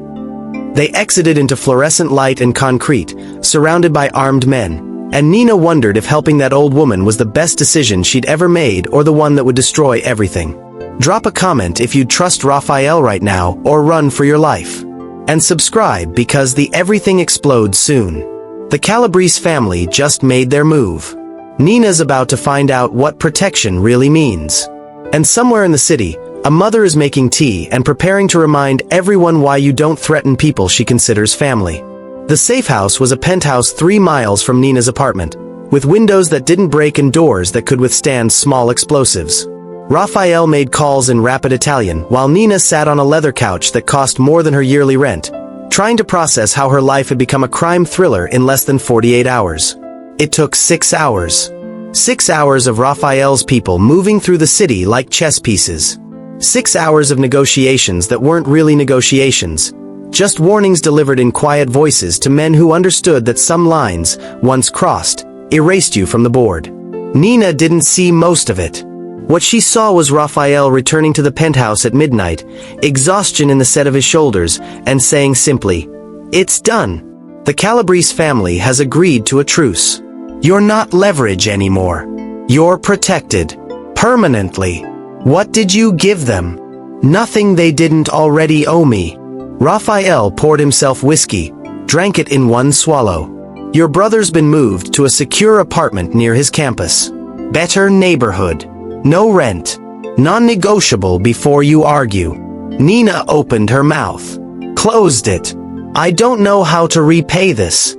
They exited into fluorescent light and concrete, surrounded by armed men, and Nina wondered if helping that old woman was the best decision she'd ever made or the one that would destroy everything. Drop a comment if you'd trust Rafael right now or run for your life. And subscribe because the everything explodes soon. The Calabrese family just made their move. Nina's about to find out what protection really means. And somewhere in the city, a mother is making tea and preparing to remind everyone why you don't threaten people she considers family. The safe house was a penthouse 3 miles from Nina's apartment, with windows that didn't break and doors that could withstand small explosives. Rafael made calls in rapid Italian while Nina sat on a leather couch that cost more than her yearly rent, trying to process how her life had become a crime thriller in less than 48 hours. It took 6 hours. 6 hours of Rafael's people moving through the city like chess pieces. 6 hours of negotiations that weren't really negotiations, just warnings delivered in quiet voices to men who understood that some lines, once crossed, erased you from the board. Nina didn't see most of it. What she saw was Rafael returning to the penthouse at midnight, exhaustion in the set of his shoulders, and saying simply, "It's done. The Calabrese family has agreed to a truce. You're not leverage anymore. You're protected. Permanently. What did you give them? Nothing they didn't already owe me." Rafael poured himself whiskey, drank it in one swallow. Your brother's been moved to a secure apartment near his campus. Better neighborhood. No rent. Non-negotiable before you argue. Nina opened her mouth. Closed it. I don't know how to repay this.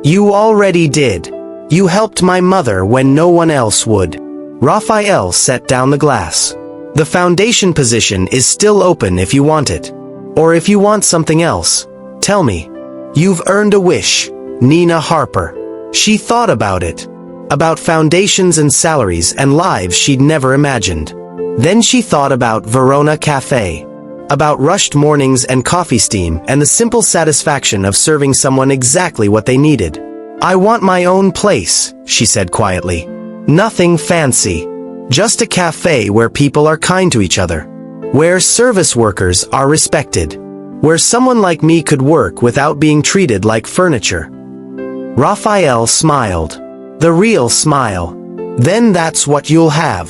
You already did. You helped my mother when no one else would. Rafael set down the glass. The foundation position is still open if you want it. Or if you want something else, tell me. You've earned a wish, Nina Harper. She thought about it. About foundations and salaries and lives she'd never imagined. Then she thought about Verona Café. About rushed mornings and coffee steam and the simple satisfaction of serving someone exactly what they needed. I want my own place, she said quietly. Nothing fancy. Just a cafe where people are kind to each other. Where service workers are respected. Where someone like me could work without being treated like furniture. Rafael smiled. The real smile. Then that's what you'll have.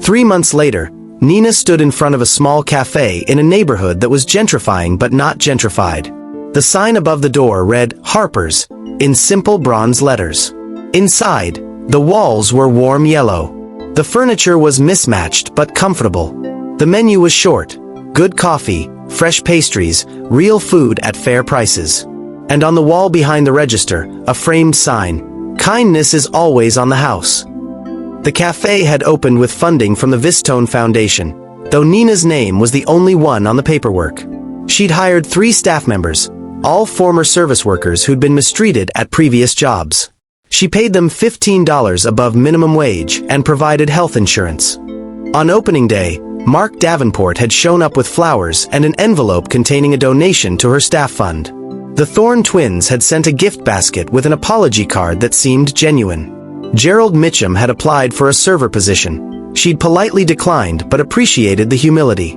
3 months later, Nina stood in front of a small cafe in a neighborhood that was gentrifying but not gentrified. The sign above the door read, Harper's, in simple bronze letters. Inside, the walls were warm yellow. The furniture was mismatched but comfortable. The menu was short. Good coffee, fresh pastries, real food at fair prices. And on the wall behind the register, a framed sign, Kindness is always on the house. The cafe had opened with funding from the Vistone Foundation, though Nina's name was the only one on the paperwork. She'd hired 3 staff members, all former service workers who'd been mistreated at previous jobs. She paid them $15 above minimum wage and provided health insurance. On opening day, Mark Davenport had shown up with flowers and an envelope containing a donation to her staff fund. The Thorne twins had sent a gift basket with an apology card that seemed genuine. Gerald Mitchum had applied for a server position. She'd politely declined but appreciated the humility.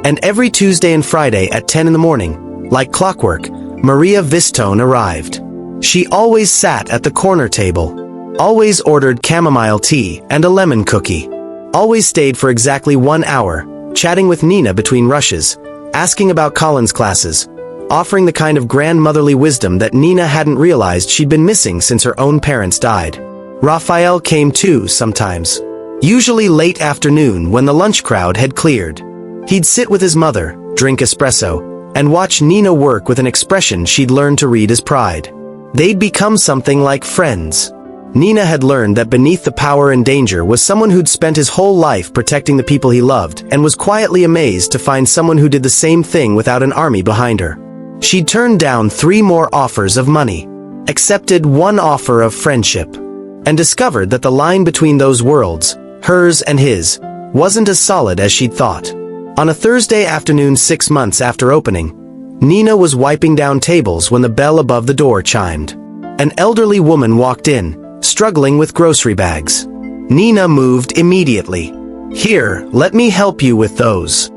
And every Tuesday and Friday at 10 in the morning, like clockwork, Maria Vistone arrived. She always sat at the corner table. Always ordered chamomile tea and a lemon cookie. Always stayed for exactly 1 hour, chatting with Nina between rushes, asking about Colin's classes, offering the kind of grandmotherly wisdom that Nina hadn't realized she'd been missing since her own parents died. Rafael came too sometimes. Usually late afternoon when the lunch crowd had cleared. He'd sit with his mother, drink espresso, and watch Nina work with an expression she'd learned to read as pride. They'd become something like friends. Nina had learned that beneath the power and danger was someone who'd spent his whole life protecting the people he loved and was quietly amazed to find someone who did the same thing without an army behind her. She'd turned down 3 more offers of money, accepted 1 offer of friendship, and discovered that the line between those worlds, hers and his, wasn't as solid as she'd thought. On a Thursday afternoon 6 months after opening, Nina was wiping down tables when the bell above the door chimed. An elderly woman walked in, struggling with grocery bags. Nina moved immediately. Here, let me help you with those.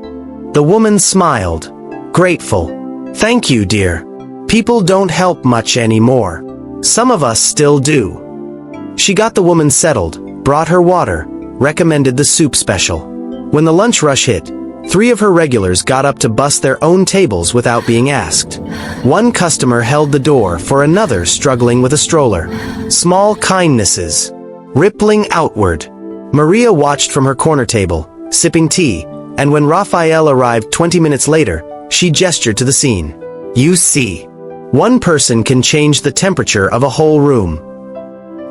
The woman smiled, grateful. Thank you, dear. People don't help much anymore. Some of us still do. She got the woman settled, brought her water, recommended the soup special. When the lunch rush hit, 3 of her regulars got up to bust their own tables without being asked. 1 customer held the door for another struggling with a stroller. Small kindnesses, rippling outward. Maria watched from her corner table, sipping tea, and when Rafael arrived 20 minutes later, she gestured to the scene. You see, 1 person can change the temperature of a whole room.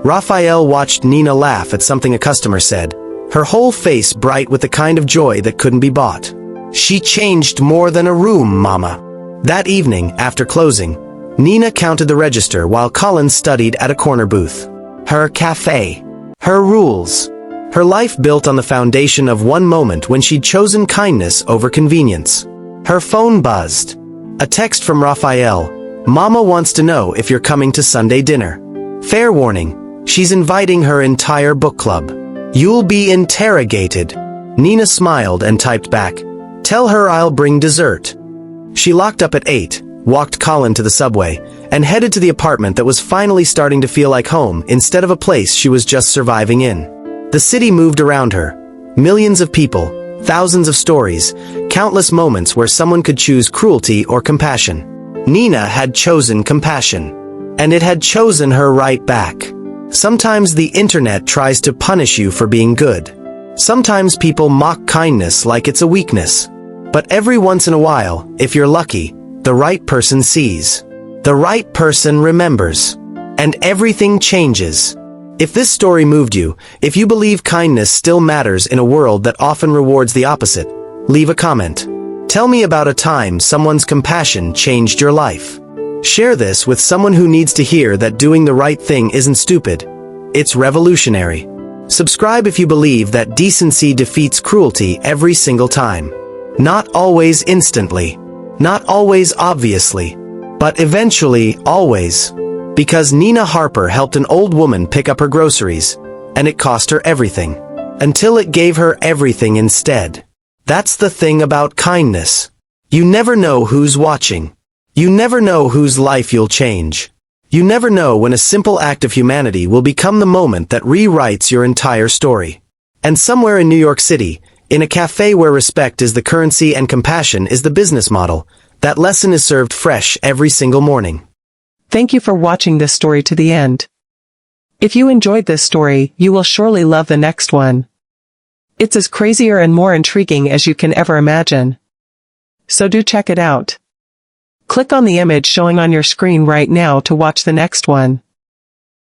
Rafael watched Nina laugh at something a customer said, her whole face bright with the kind of joy that couldn't be bought. She changed more than a room, Mama. That evening, after closing, Nina counted the register while Colin studied at a corner booth. Her cafe. Her rules. Her life built on the foundation of 1 moment when she'd chosen kindness over convenience. Her phone buzzed. A text from Rafael. Mama wants to know if you're coming to Sunday dinner. Fair warning, she's inviting her entire book club. You'll be interrogated. Nina smiled and typed back, tell her I'll bring dessert. She locked up at 8, walked Colin to the subway, and headed to the apartment that was finally starting to feel like home instead of a place she was just surviving in. The city moved around her. Millions of people, thousands of stories, countless moments where someone could choose cruelty or compassion. Nina had chosen compassion. And it had chosen her right back. Sometimes the internet tries to punish you for being good. Sometimes people mock kindness like it's a weakness. But every once in a while, if you're lucky, the right person sees. The right person remembers. And everything changes. If this story moved you, if you believe kindness still matters in a world that often rewards the opposite, leave a comment. Tell me about a time someone's compassion changed your life. Share this with someone who needs to hear that doing the right thing isn't stupid. It's revolutionary. Subscribe if you believe that decency defeats cruelty every single time. Not always instantly. Not always obviously. But eventually, always. Because Nina Harper helped an old woman pick up her groceries, and it cost her everything. Until it gave her everything instead. That's the thing about kindness. You never know who's watching. You never know whose life you'll change. You never know when a simple act of humanity will become the moment that rewrites your entire story. And somewhere in New York City, in a cafe where respect is the currency and compassion is the business model, that lesson is served fresh every single morning. Thank you for watching this story to the end. If you enjoyed this story, you will surely love the next one. It's as crazier and more intriguing as you can ever imagine. So do check it out. Click on the image showing on your screen right now to watch the next one.